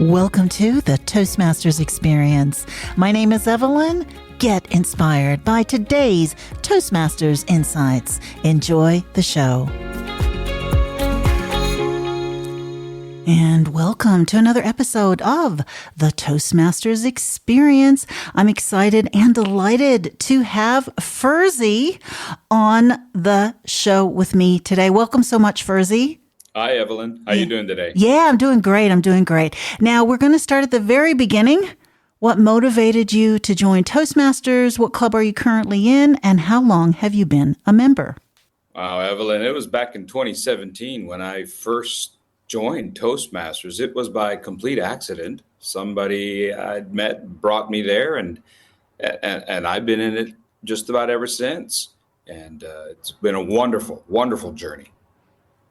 Welcome to the Toastmasters Experience. My name is Evelyn. Get inspired by today's Toastmasters insights. Enjoy the show. And welcome to another episode of the Toastmasters Experience. I'm excited and delighted to have Fursey on the show with me today. Welcome so much, Fursey. Hi, Evelyn. How are you doing today? Yeah, I'm doing great. Now, we're going to start at the very beginning. What motivated you to join Toastmasters? What club are you currently in? And how long have you been a member? Wow, Evelyn, it was back in 2017 when I first joined Toastmasters. It was by complete accident. Somebody I'd met brought me there, and I've been in it just about ever since. And it's been a wonderful, wonderful journey.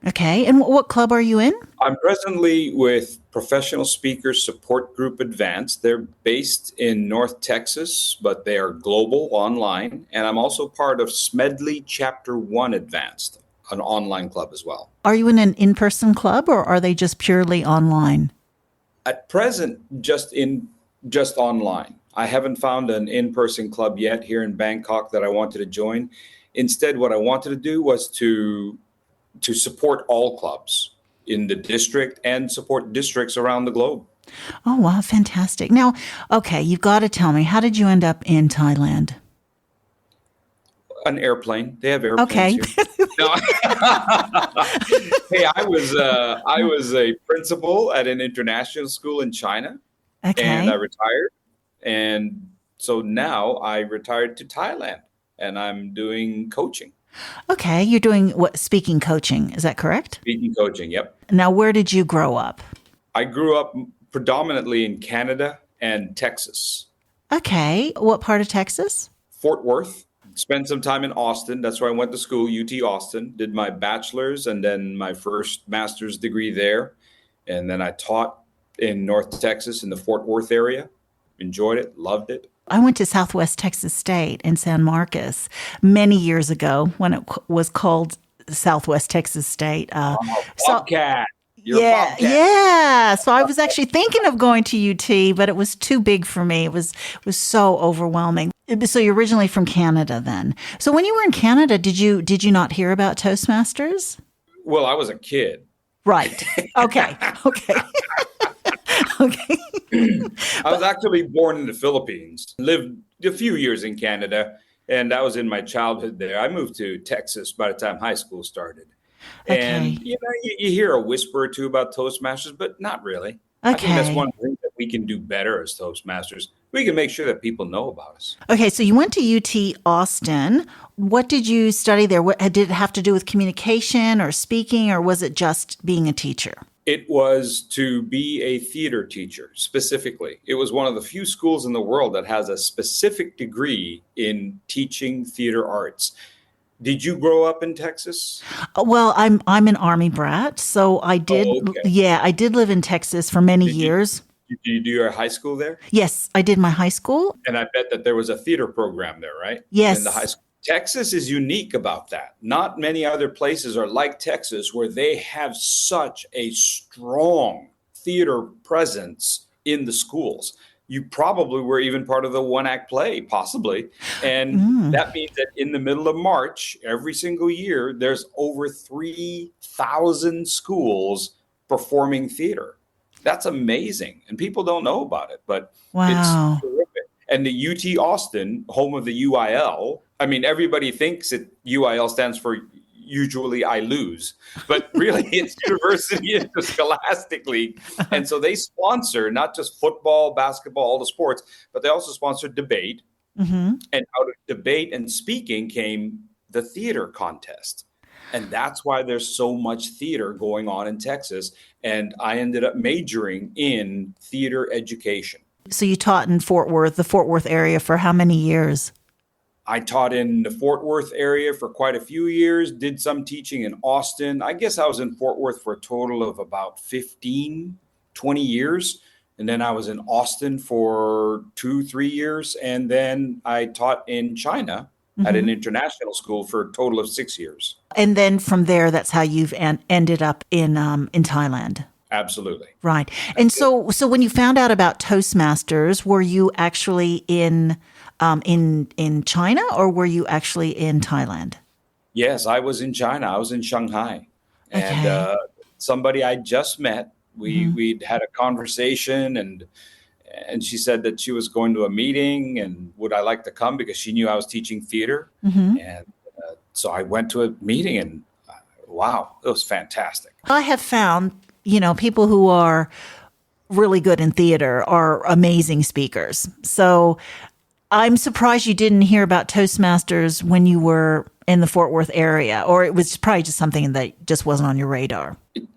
Okay. And what club are you in? I'm presently with Professional Speakers Support Group Advanced. They're based in North Texas, but they are global online. And I'm also part of Smedley Chapter 1 Advanced, an online club as well. Are you in an in-person club or are they just purely online? At present, just online. I haven't found an in-person club yet here in Bangkok that I wanted to join. Instead, what I wanted to do was to support all clubs in the district and support districts around the globe. Oh, wow. Fantastic. Now, okay, you've got to tell me, how did you end up in Thailand? An airplane. They have airplanes okay. here. No. Hey, I was a principal at an international school in China. Okay. And I retired. And so now I retired to Thailand and I'm doing coaching. Okay, you're doing speaking coaching, is that correct? Speaking coaching, yep. Now, where did you grow up? I grew up predominantly in Canada and Texas. Okay, what part of Texas? Fort Worth. Spent some time in Austin. That's where I went to school, UT Austin. Did my bachelor's and then my first master's degree there. And then I taught in North Texas in the Fort Worth area. Enjoyed it, loved it. I went to Southwest Texas State in San Marcos many years ago when it was called Southwest Texas State. Bobcat. Yeah. So I was actually thinking of going to UT, but it was too big for me. It was so overwhelming. So you're originally from Canada then. So when you were in Canada, did you not hear about Toastmasters? Well, I was a kid. Right. Okay. Okay. I was actually born in the Philippines, lived a few years in Canada, and that was in my childhood there. I moved to Texas by the time high school started. Okay. And, you hear a whisper or two about Toastmasters, but not really. Okay. I think that's one thing that we can do better as Toastmasters. We can make sure that people know about us. Okay, so you went to UT Austin. What did you study there? Did it have to do with communication or speaking, or was it just being a teacher? It was to be a theater teacher specifically. It was one of the few schools in the world that has a specific degree in teaching theater arts. Did you grow up in Texas? Well, I'm an Army brat, so I did. Oh, okay. Yeah, I did live in Texas for many years. Did you do your high school there? Yes, I did my high school. And I bet that there was a theater program there, right? Yes. In the high school. Texas is unique about that. Not many other places are like Texas where they have such a strong theater presence in the schools. You probably were even part of the one-act play, possibly. And that means that in the middle of March, every single year, there's over 3,000 schools performing theater. That's amazing. And people don't know about it, but Wow. It's terrific. And the UT Austin, home of the UIL, I mean, everybody thinks that UIL stands for usually I lose, but really it's University Interscholastic League. And so they sponsor not just football, basketball, all the sports, but they also sponsor debate. Mm-hmm. And out of debate and speaking came the theater contest. And that's why there's so much theater going on in Texas. And I ended up majoring in theater education. So you taught in Fort Worth, the Fort Worth area, for how many years? I taught in the Fort Worth area for quite a few years, did some teaching in Austin. I guess I was in Fort Worth for a total of about 15, 20 years. And then I was in Austin for 2-3 years. And then I taught in China at an international school for a total of 6 years. And then from there, that's how you've ended up in Thailand. Absolutely. Right. And so when you found out about Toastmasters, were you actually in China, or were you actually in Thailand? Yes, I was in China. I was in Shanghai, and Okay. somebody I just met. Hmm. We'd had a conversation, and she said that she was going to a meeting, and would I like to come because she knew I was teaching theater, Hmm. and so I went to a meeting, and wow, it was fantastic. I have found, people who are really good in theater are amazing speakers. So I'm surprised you didn't hear about Toastmasters when you were in the Fort Worth area, or it was probably just something that just wasn't on your radar.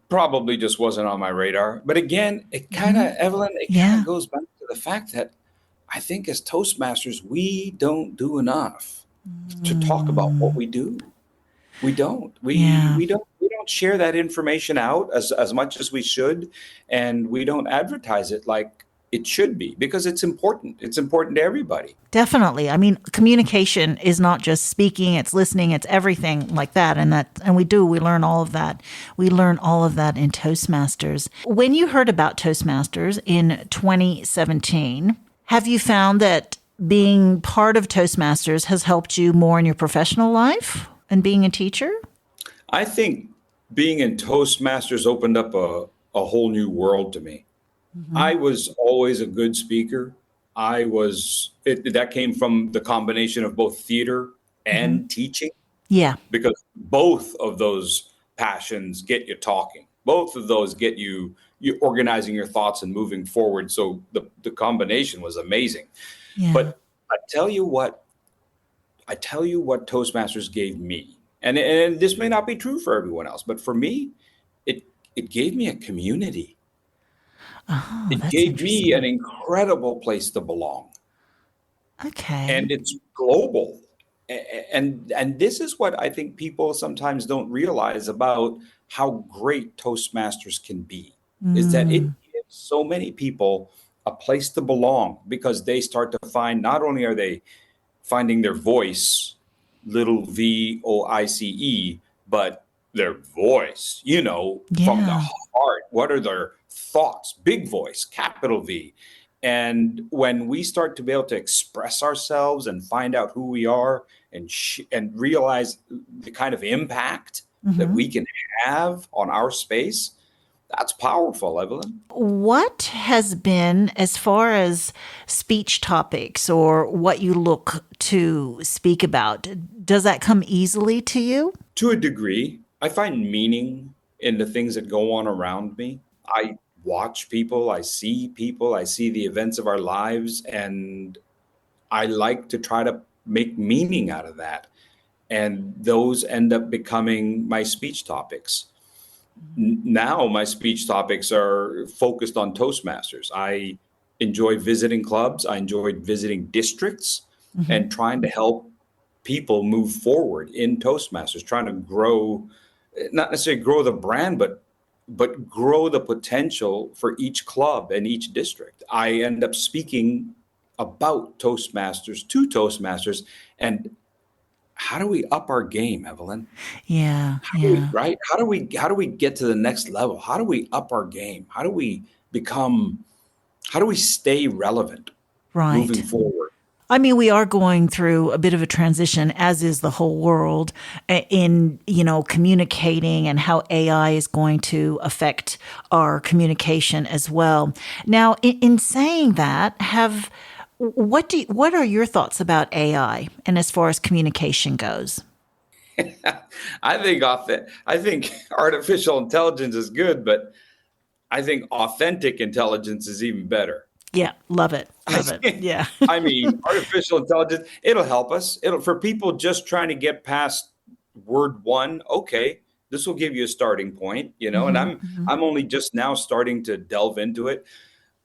Probably just wasn't on my radar. But again, Hmm. Evelyn, it kind of Yeah. goes back to the fact that I think as Toastmasters, we don't do enough to talk about what Mm, we do. We don't. yeah. We don't share that information out as much as we should, and we don't advertise it like it should be because it's important. It's important to everybody. Definitely. I mean, communication is not just speaking, it's listening, it's everything like that. And we learn all of that. We learn all of that in Toastmasters. When you heard about Toastmasters in 2017, have you found that being part of Toastmasters has helped you more in your professional life and being a teacher? I think being in Toastmasters opened up a whole new world to me. Hmm. I was always a good speaker. That came from the combination of both theater Hmm. and teaching Yeah. because both of those passions get you talking. Both of those get you organizing your thoughts and moving forward. So the combination was amazing. Yeah. But I tell you what Toastmasters gave me. And this may not be true for everyone else, but for me, it it gave me a community. Oh, It that's gave me an interesting. incredible place to belong. Okay. And it's global. And this is what I think people sometimes don't realize about how great Toastmasters can be, is that it Mm, gives so many people a place to belong because they start to find not only are they finding their voice, little VOICE, but their voice, from the yeah. heart. What are their thoughts? Big voice, capital V. And when we start to be able to express ourselves and find out who we are and realize the kind of impact that Hmm. we can have on our space, that's powerful, Evelyn. What has been, as far as speech topics or what you look to speak about, does that come easily to you? To a degree, I find meaning in the things that go on around me. I watch people, I see the events of our lives, and I like to try to make meaning out of that. And those end up becoming my speech topics. Now, my speech topics are focused on Toastmasters. I enjoy visiting clubs, I enjoyed visiting districts, Hmm. and trying to help people move forward in Toastmasters, trying to grow, not necessarily grow the brand, but grow the potential for each club and each district. I end up speaking about Toastmasters to Toastmasters, and how do we up our game, Evelyn? Yeah, How do we, yeah, right? How do we get to the next level? How do we up our game? Become how do we stay relevant moving right. forward? I mean, we are going through a bit of a transition, as is the whole world, in, communicating and how AI is going to affect our communication as well. Now, in saying that, what are your thoughts about AI and as far as communication goes? I think artificial intelligence is good, but I think authentic intelligence is even better. Yeah, love it. I Love it. think, Yeah. I mean, artificial intelligence, it'll help us. It'll for people just trying to get past word one, okay, this will give you a starting point, and Hmm. I'm only just now starting to delve into it.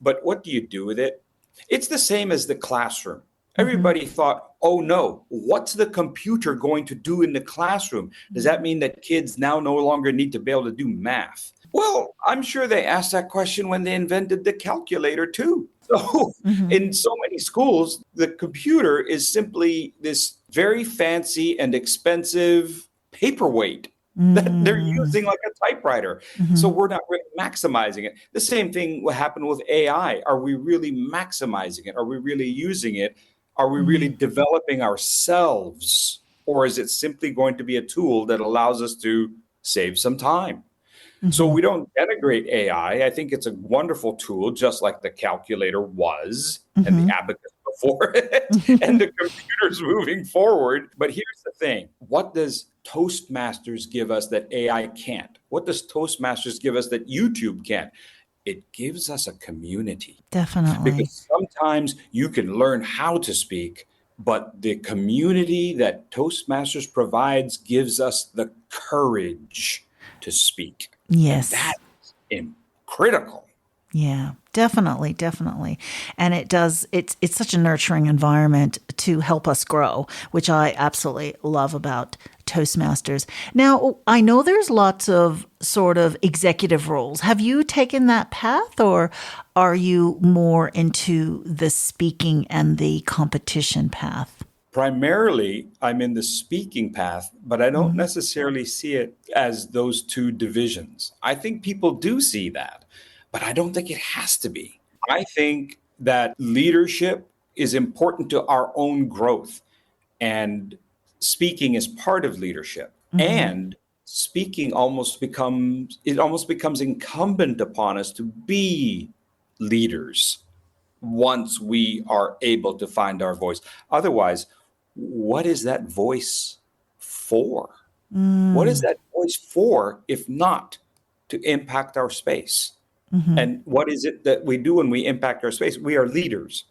But what do you do with it? It's the same as the classroom. Hmm. Everybody thought, oh no, what's the computer going to do in the classroom? Does that mean that kids now no longer need to be able to do math? Well, I'm sure they asked that question when they invented the calculator too. So, Hmm. in so many schools, the computer is simply this very fancy and expensive paperweight that they're Mm. using like a typewriter. So Hmm. we're not really maximizing it. The same thing will happen with AI. Are we really maximizing it? Are we really using it? Are we really Hmm. developing ourselves? Or is it simply going to be a tool that allows us to save some time? So Hmm. we don't denigrate AI. I think it's a wonderful tool, just like the calculator was and the Hmm. abacus before it and the computers moving forward. But here's the thing. What does Toastmasters give us that AI can't? What does Toastmasters give us that YouTube can't? It gives us a community, Definitely. because sometimes you can learn how to speak, but the community that Toastmasters provides gives us the courage to speak. And Yes. that is critical. Yeah, definitely, definitely. And it's such a nurturing environment to help us grow, which I absolutely love about Toastmasters. Now, I know there's lots of sort of executive roles. Have you taken that path, or are you more into the speaking and the competition path? Primarily, I'm in the speaking path, but I don't necessarily see it as those two divisions. I think people do see that, but I don't think it has to be. I think that leadership is important to our own growth, and speaking is part of leadership. Hmm. And speaking almost becomes incumbent upon us to be leaders once we are able to find our voice. Otherwise, what is that voice for? What is Mm. that voice for if not to impact our space? Hmm. And what is it that we do when we impact our space? We are leaders.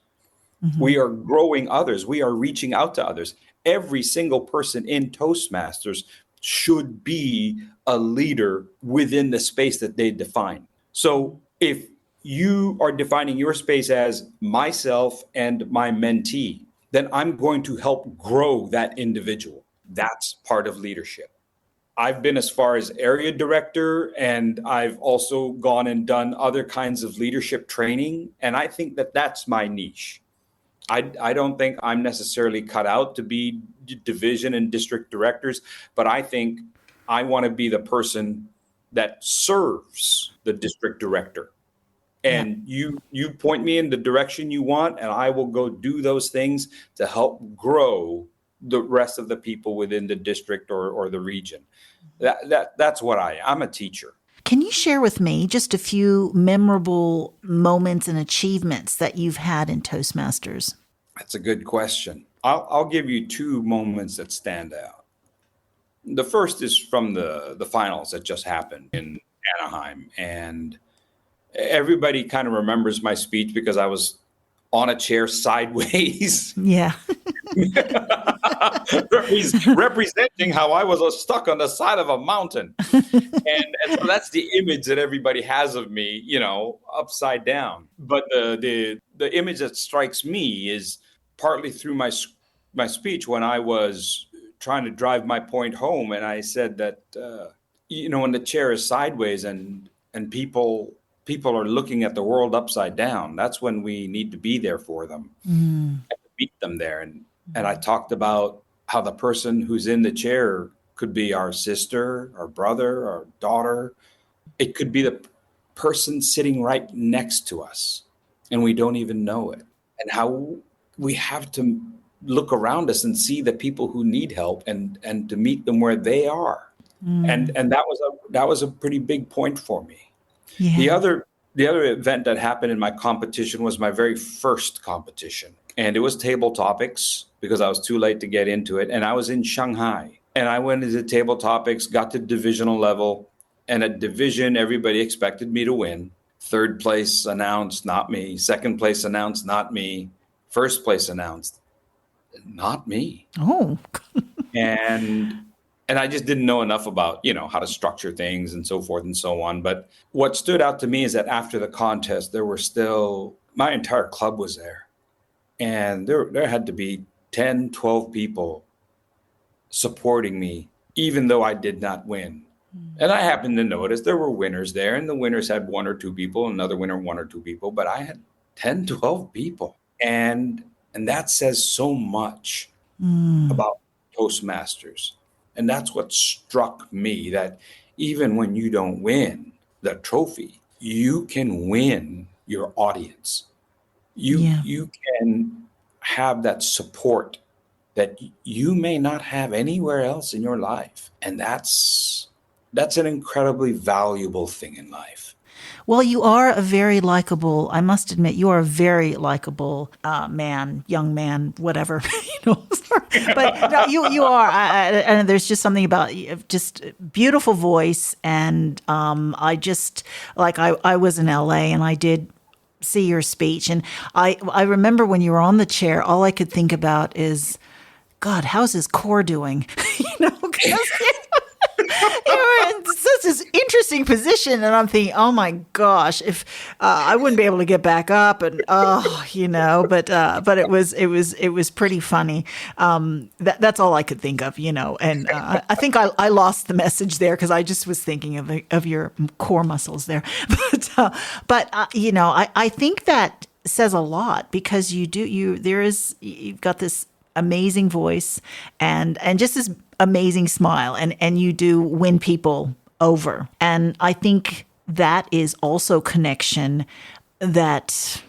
Hmm. We are growing others. We are reaching out to others. Every single person in Toastmasters should be a leader within the space that they define. So if you are defining your space as myself and my mentee, then I'm going to help grow that individual. That's part of leadership. I've been as far as area director, and I've also gone and done other kinds of leadership training. And I think that that's my niche. I don't think I'm necessarily cut out to be division and district directors, but I think I want to be the person that serves the district director. Yeah. And you point me in the direction you want, and I will go do those things to help grow the rest of the people within the district or the region. That's what I'm a teacher. Can you share with me just a few memorable moments and achievements that you've had in Toastmasters? That's a good question. I'll give you two moments that stand out. The first is from the finals that just happened in Anaheim, and everybody kind of remembers my speech because I was on a chair sideways, Yeah. representing how I was stuck on the side of a mountain. And so that's the image that everybody has of me, upside down. But the image that strikes me is partly through my speech when I was trying to drive my point home, and I said that when the chair is sideways and people are looking at the world upside down, that's when we need to be there for them, Mm. meet them there. And I talked about how the person who's in the chair could be our sister, our brother, our daughter. It could be the person sitting right next to us, and we don't even know it. And how we have to look around us and see the people who need help and to meet them where they are. And Mm. and that was a pretty big point for me. The Yeah. other the other event that happened in my competition was my very first competition. And it was table topics because I was too late to get into it. And I was in Shanghai. And I went into table topics, got to divisional level. And at division, everybody expected me to win. Third place announced, not me. Second place announced, not me. First place announced, not me. Oh. and and I just didn't know enough about how to structure things and so forth and so on. But what stood out to me is that after the contest, there were still my entire club was there, and there had to be 10, 12 people supporting me, even though I did not win. And I happened to notice there were winners there, and the winners had one or two people, another winner, one or two people, but I had 10, 12 people. And that says so much Mm. about Toastmasters. And that's what struck me, that even when you don't win the trophy, you can win your audience. Yeah. You can have that support that you may not have anywhere else in your life. And that's an incredibly valuable thing in life. Well, you are a very likable, I must admit, you are a very likable man, young man, whatever, but no, you are. And there's just something about just beautiful voice. And I just, like, I was in LA and I did see your speech. And I remember when you were on the chair, all I could think about is, God, how's his core doing? 'Cause you were in such this interesting position, and I'm thinking, oh my gosh, if I wouldn't be able to get back up, and but it was pretty funny. That's all I could think of, and I think I lost the message there because I just was thinking of your core muscles there, I think that says a lot because you've got this amazing voice and just this amazing smile, and you do win people over. And I think that is also connection that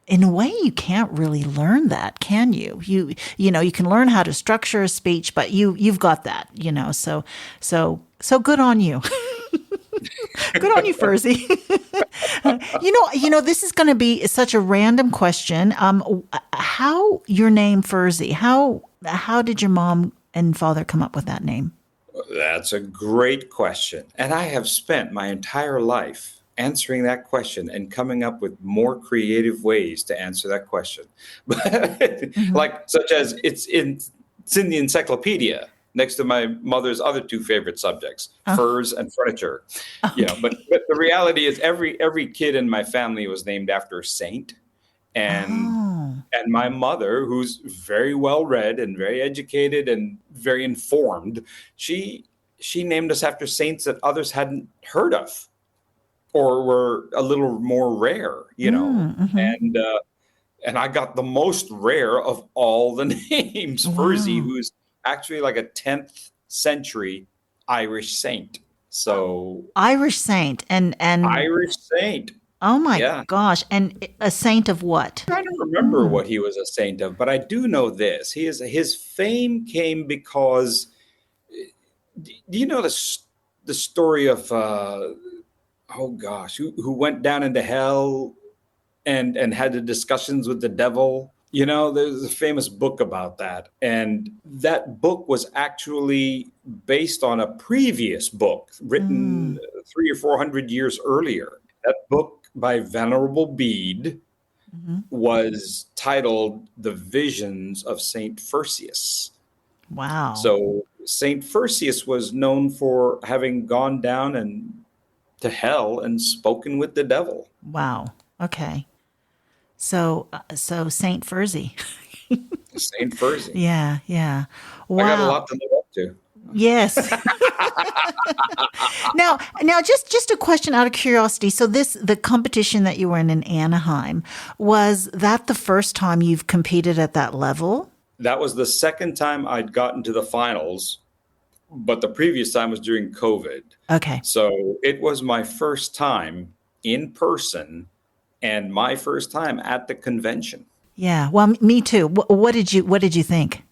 in a way you can't really learn that, can you? You can learn how to structure a speech, but you've got that, so good on you. Good on you, Fursey. This is going to be such a random question. How your name Fursey? How did your mom and father come up with that name? That's a great question. And I have spent my entire life answering that question and coming up with more creative ways to answer that question. Such as it's in the encyclopedia next to my mother's other two favorite subjects, furs and furniture. Okay. But the reality is every kid in my family was named after a saint. And my mother, who's very well read and very educated and very informed, she named us after saints that others hadn't heard of or were a little more rare, and I got the most rare of all the names, Fursey, Wow. who's actually like a 10th century Irish saint. So Irish saint and Irish saint. oh my Yeah. gosh, and a saint of what? I don't remember what he was a saint of, but I do know this. His fame came because, do you know the story of oh gosh, who went down into hell and had the discussions with the devil? There's a famous book about that. And that book was actually based on a previous book written 300 or 400 years earlier. That book by Venerable Bede was titled The Visions of Saint Fursius. Wow. So Saint Fursius was known for having gone down and to hell and spoken with the devil. Wow. Okay. So Saint Fursey. Saint Fursey. Yeah. Wow. I got a lot to live up to. Yes. Now, just a question out of curiosity. So the competition that you were in Anaheim, was that the first time you've competed at that level? That was the second time I'd gotten to the finals, but the previous time was during COVID. Okay. So it was my first time in person and my first time at the convention. Yeah. Well, me too. What did you think?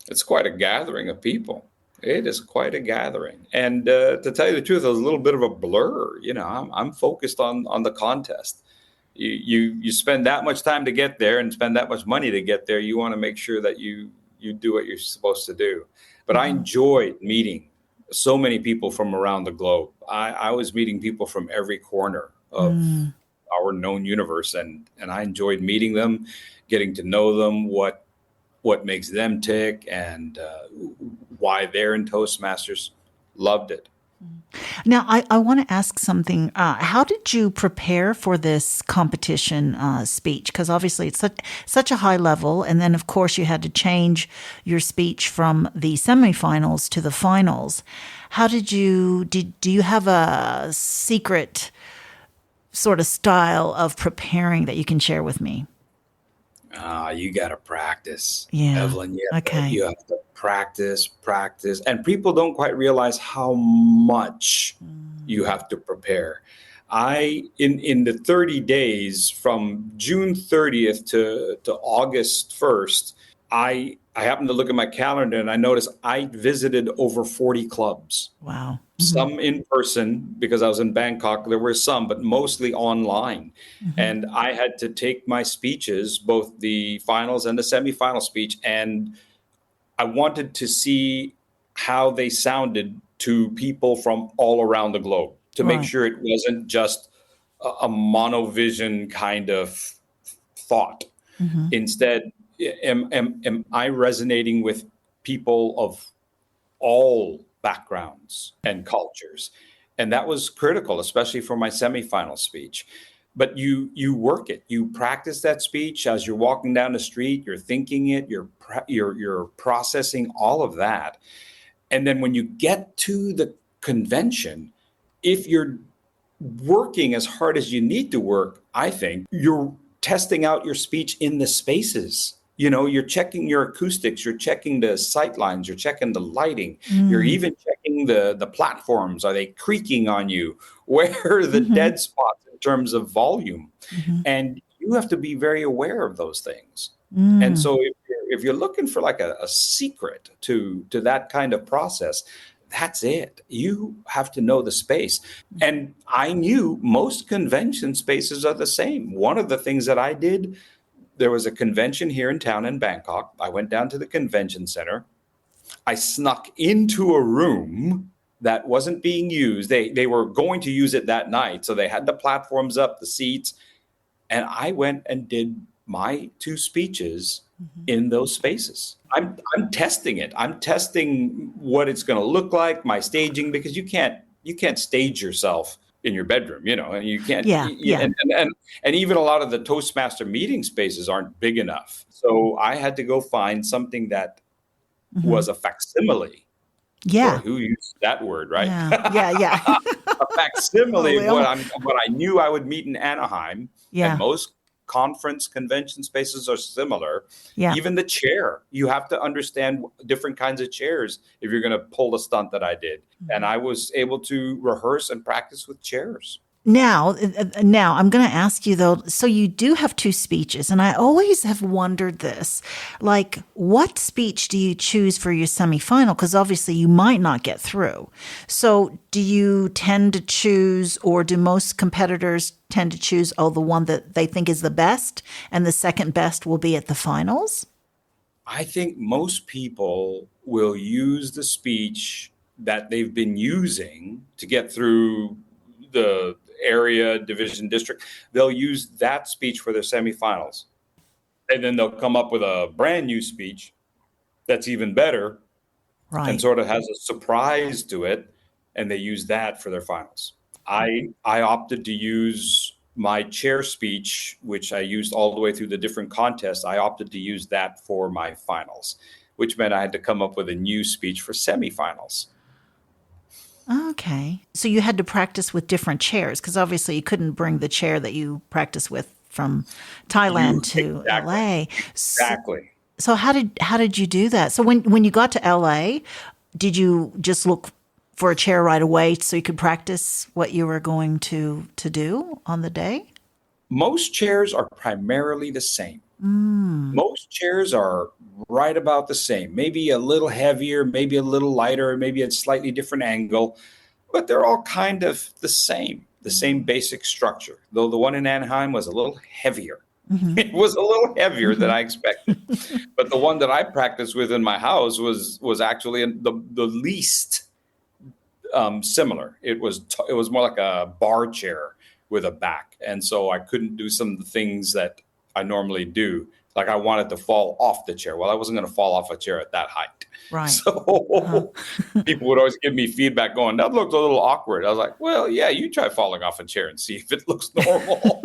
It's quite a gathering of people. It is quite a gathering. And to tell you the truth, it was a little bit of a blur. I'm focused on the contest. You spend that much time to get there and spend that much money to get there. You want to make sure that you do what you're supposed to do. But I enjoyed meeting so many people from around the globe. I was meeting people from every corner of our known universe, and I enjoyed meeting them, getting to know them, what makes them tick, and why they're in Toastmasters. Loved it. Now, I want to ask something. How did you prepare for this competition speech? Because obviously it's such a high level. And then, of course, you had to change your speech from the semifinals to the finals. How do you have a secret sort of style of preparing that you can share with me? You got to practice, Yeah. Evelyn. Okay. You have to practice. And people don't quite realize how much you have to prepare. In the 30 days from June 30th to August 1st, I happened to look at my calendar and I noticed I visited over 40 clubs. Wow. Mm-hmm. Some in person because I was in Bangkok. There were some, but mostly online. Mm-hmm. And I had to take my speeches, both the finals and the semifinal speech, and I wanted to see how they sounded to people from all around the globe to make Right. sure it wasn't just a monovision kind of thought. Mm-hmm. Instead, am I resonating with people of all backgrounds and cultures? And that was critical, especially for my semifinal speech. But you work it, you practice that speech as you're walking down the street, you're thinking it, you're processing all of that. And then when you get to the convention, if you're working as hard as you need to work, I think you're testing out your speech in the spaces. You're checking your acoustics, you're checking the sight lines, you're checking the lighting, you're Mm. even checking the platforms. Are they creaking on you? Where are the Mm-hmm. dead spots in terms of volume? Mm-hmm. And you have to be very aware of those things. And Mm. so if you're looking for like a secret to that kind of process, that's it. You have to know the space. And I knew most convention spaces are the same. One of the things that I did, there was a convention here in town in Bangkok. I went down to the convention center. I snuck into a room that wasn't being used. They were going to use it that night. So they had the platforms up, the seats. And I went and did my two speeches in those spaces. I'm testing it. I'm testing what it's going to look like, my staging, because you can't stage yourself in your bedroom, and you can't. Yeah. Yeah. And even a lot of the Toastmaster meeting spaces aren't big enough. So I had to go find something that Mm-hmm. was a facsimile. Boy, Yeah. who used that word, right? Yeah. Yeah. Yeah. A facsimile of Totally. what I knew I would meet in Anaheim, and Yeah. most conference convention spaces are similar. Yeah. Even the chair, you have to understand different kinds of chairs if you're going to pull the stunt that I did. And I was able to rehearse and practice with chairs. Now I'm going to ask you though. So you do have two speeches, and I always have wondered this: like, what speech do you choose for your semifinal? Because obviously you might not get through. So do you tend to choose, or do most competitors tend to choose, the one that they think is the best, and the second best will be at the finals? I think most people will use the speech that they've been using to get through the area, division, district. They'll use that speech for their semifinals. And then they'll come up with a brand new speech that's even better and Right. sort of has a surprise to it. And they use that for their finals. I opted to use my chair speech, which I used all the way through the different contests. I opted to use that for my finals, which meant I had to come up with a new speech for semifinals. Okay. So you had to practice with different chairs, because obviously you couldn't bring the chair that you practice with from Thailand to Exactly. LA. Exactly. So how did you do that? So when you got to LA, did you just look for a chair right away so you could practice what you were going to do on the day? Most chairs are primarily the same. Most chairs are right about the same, maybe a little heavier, maybe a little lighter, maybe a slightly different angle, but they're all kind of the same basic structure. Though the one in Anaheim was a little heavier. Mm-hmm. It was a little heavier than Mm-hmm. I expected. But the one that I practiced with in my house was actually the least similar. It was more like a bar chair with a back, and so I couldn't do some of the things that I normally do. Like I wanted to fall off the chair. Well, I wasn't going to fall off a chair at that height. Right. Uh-huh. So people would always give me feedback going, that looked a little awkward. I was like, well, yeah, you try falling off a chair and see if it looks normal.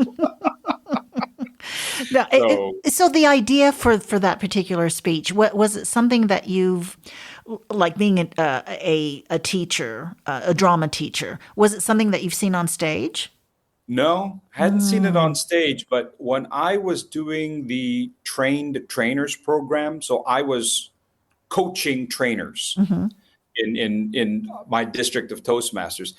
Now, So so the idea for that particular speech, what was it? Something that you've, like being a teacher, a drama teacher, was it something that you've seen on stage? No, hadn't seen it on stage, but when I was doing the trained trainers program, so I was coaching trainers Mm-hmm. in my district of Toastmasters.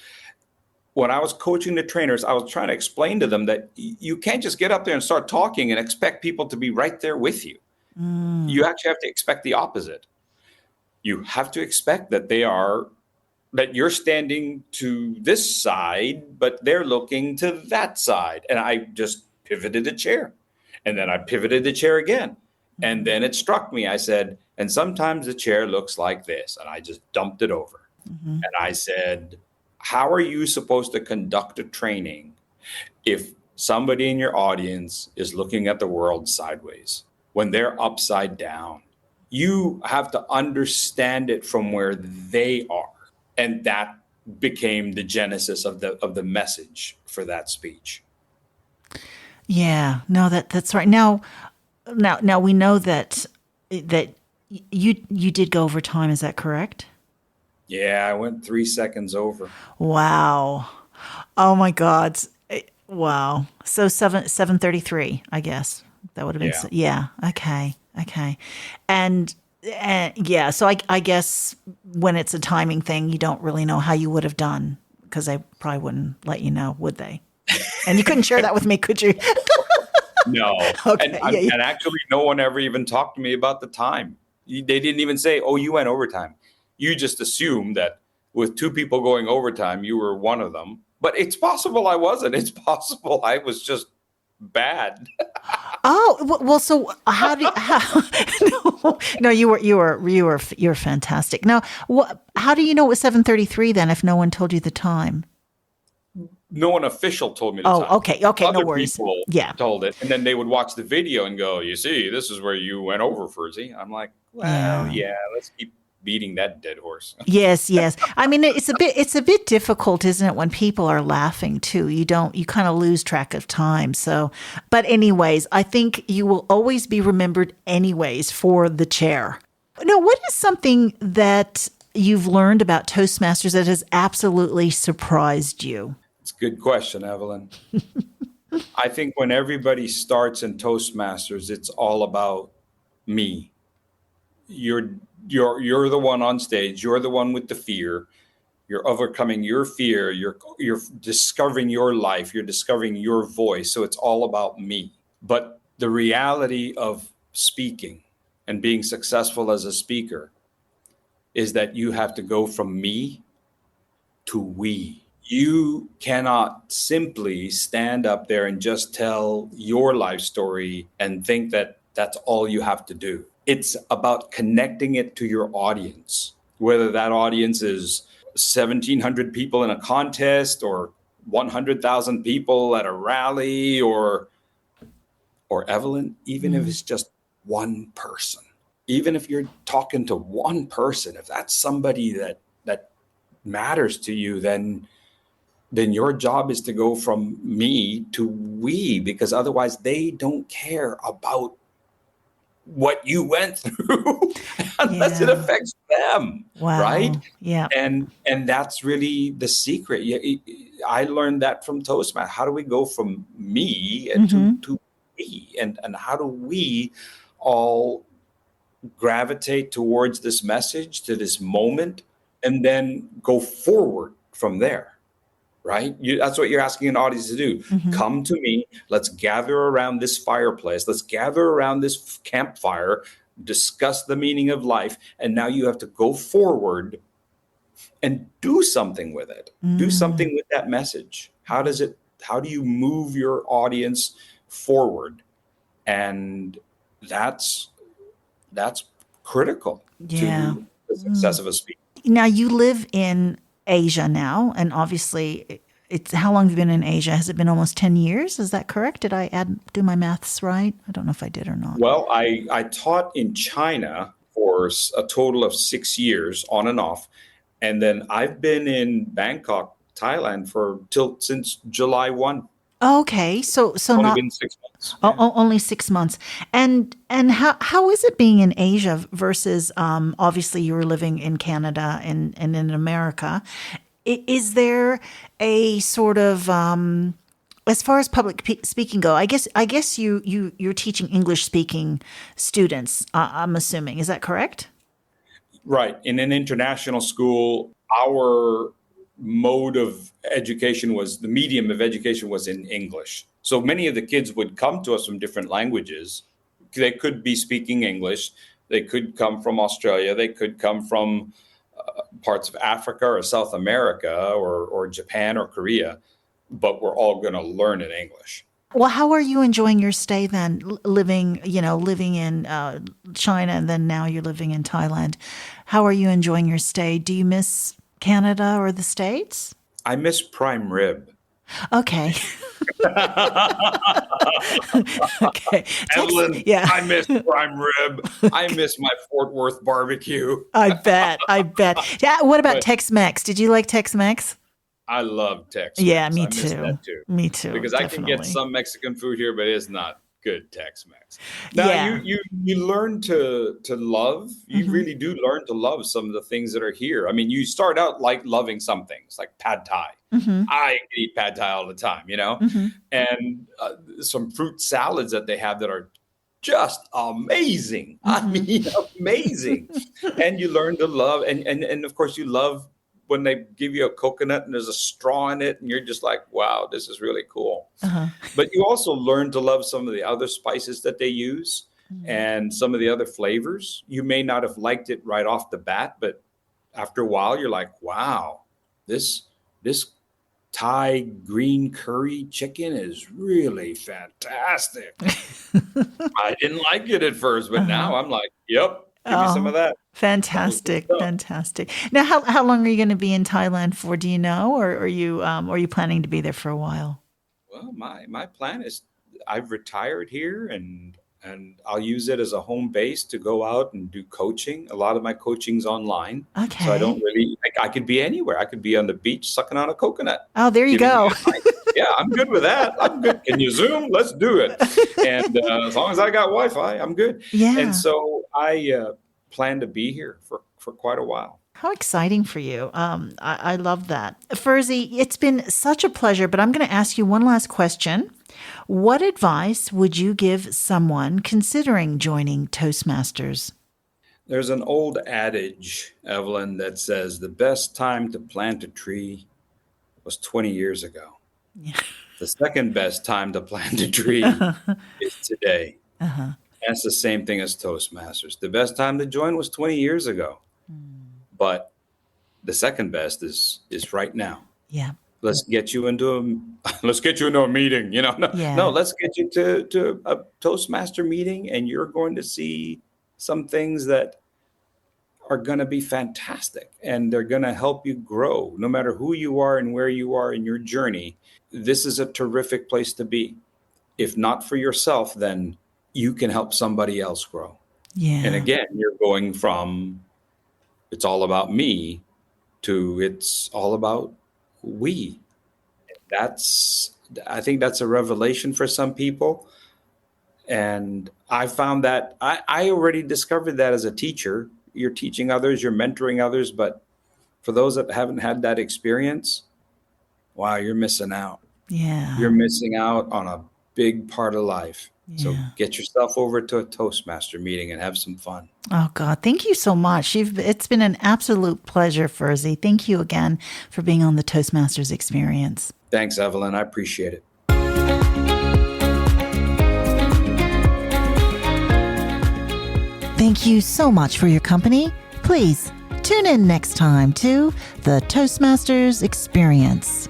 When I was coaching the trainers, I was trying to explain to them that you can't just get up there and start talking and expect people to be right there with you. Mm. You actually have to expect the opposite. You have to expect that you're standing to this side, but they're looking to that side. And I just pivoted a chair. And then I pivoted the chair again. And then it struck me. I said, and sometimes the chair looks like this. And I just dumped it over. Mm-hmm. And I said, how are you supposed to conduct a training if somebody in your audience is looking at the world sideways when they're upside down? You have to understand it from where they are. And that became the genesis of the message for that speech. Yeah, no, that's right. Now we know that you did go over time. Is that correct? Yeah, I went 3 seconds over. Wow. Oh my God. Wow. So 7:33, I guess. That would have been Yeah. yeah. Okay. Okay. And yeah, so I guess when it's a timing thing, you don't really know how you would have done because they probably wouldn't let you know, would they? And you couldn't share that with me, could you? No. Okay. Yeah. And actually, no one ever even talked to me about the time. They didn't even say, oh, you went overtime. You just assumed that with two people going overtime, you were one of them. But it's possible I wasn't. It's possible I was just bad. Well. So how do no, you're fantastic. Now, how do you know it was 7:33 then if no one told you the time? No one official told me the Oh, time. okay, no Other worries. people Yeah. told it. And then they would watch the video and go, you see, this is where you went over, Fursey. I'm like, well, Yeah. yeah, let's keep beating that dead horse. Yes, yes. I mean, it's a bit difficult, isn't it, when people are laughing too? You kind of lose track of time. So, but anyways, I think you will always be remembered anyways for the chair. Now, what is something that you've learned about Toastmasters that has absolutely surprised you? It's a good question, Evelyn. I think when everybody starts in Toastmasters, it's all about me. You're you're the one on stage. You're the one with the fear. You're overcoming your fear. You're discovering your life. You're discovering your voice. So it's all about me. But the reality of speaking and being successful as a speaker is that you have to go from me to we. You cannot simply stand up there and just tell your life story and think that that's all you have to do. It's about connecting it to your audience, whether that audience is 1,700 people in a contest or 100,000 people at a rally or Evelyn, even if it's just one person, even if you're talking to one person, if that's somebody that matters to you, then your job is to go from me to we, because otherwise they don't care about what you went through unless it Yeah. affects them. Right. Wow. Yeah. And that's really the secret. I learned that from Toastmasters. How do we go from me to we, and how do we all gravitate towards this message, to this moment, and then go forward from there? Right? That's what you're asking an audience to do. Come to me. Let's gather around this fireplace. Let's gather around this campfire, discuss the meaning of life. And now you have to go forward and do something with it. Do something with that message. How do you move your audience forward? And that's critical Yeah. to the success of a speech. Now you live in Asia now, and obviously it's how long have you been in Asia? Has it been almost 10 years? Is that correct? Did I do my maths right? I don't know if I did or not. Well, I taught in China for a total of 6 years on and off. And then I've been in Bangkok, Thailand since July 1. Okay, so Only not been 6 months. Yeah. only 6 months. And how is it being in Asia versus obviously you were living in Canada and in America? Is there a sort of As far as speaking go, I guess you're teaching English speaking students. I'm assuming, is that correct? Right. In an international school, our mode of education was the medium of education was in English. So many of the kids would come to us from different languages. They could be speaking English. They could come from Australia. They could come from parts of Africa or South America or Japan or Korea, but we're all going to learn in English. Well, how are you enjoying your stay then, living in China, and then now you're living in Thailand? How are you enjoying your stay? Do you miss Canada or the States? I miss prime rib. Okay. Okay. Evelyn, Yeah. I miss prime rib. I miss my Fort Worth barbecue. I bet. Yeah. What about But Tex-Mex? Did you like Tex-Mex? I love Tex-Mex. Yeah, me I miss too. that too. Me too. Because I can get Definitely. some Mexican food here, but it's not good Tex-Mex. Now Yeah. you learn to love. You really do learn to love some of the things that are here. I mean, you start out like loving some things, like pad thai. Mm-hmm. I eat pad thai all the time, Mm-hmm. and some fruit salads that they have that are just amazing. I mean, amazing. And you learn to love, and of course you love when they give you a coconut and there's a straw in it and you're just like, wow, this is really cool. Uh-huh. But you also learn to love some of the other spices that they use and some of the other flavors. You may not have liked it right off the bat, but after a while you're like, wow, this Thai green curry chicken is really fantastic. I didn't like it at first, but now I'm like, yep, give me some of that. Fantastic. Fantastic. Now, how long are you going to be in Thailand for? Do you know, or are you planning to be there for a while? Well, my plan is I've retired here and I'll use it as a home base to go out and do coaching. A lot of my coaching's online. Okay. So I don't really I could be anywhere. I could be on the beach sucking on a coconut. Oh, there you go. Yeah, I'm good with that. I'm good. Can you Zoom? Let's do it. And as long as I got Wi-Fi, I'm good. Yeah. And so I plan to be here for quite a while. How exciting for you. I love that. Fursey, it's been such a pleasure, but I'm going to ask you one last question. What advice would you give someone considering joining Toastmasters? There's an old adage, Evelyn, that says the best time to plant a tree was 20 years ago. Yeah. The second best time to plant a tree is today. Uh-huh. That's the same thing as Toastmasters. The best time to join was 20 years ago. But the second best is right now. Yeah. Let's get you into a meeting. No, let's get you to a Toastmaster meeting, and you're going to see some things that are going to be fantastic, and they're going to help you grow. No matter who you are and where you are in your journey, this is a terrific place to be. If not for yourself, then you can help somebody else grow. Yeah. And again, you're going from it's all about me to it's all about we. I think that's a revelation for some people. And I found that I already discovered that as a teacher. You're teaching others, you're mentoring others, but for those that haven't had that experience, wow, you're missing out. Yeah. You're missing out on a big part of life. So Yeah. get yourself over to a Toastmaster meeting and have some fun. Oh, God. Thank you so much. It's been an absolute pleasure, Fursey. Thank you again for being on the Toastmasters experience. Thanks, Evelyn. I appreciate it. Thank you so much for your company. Please tune in next time to the Toastmasters experience.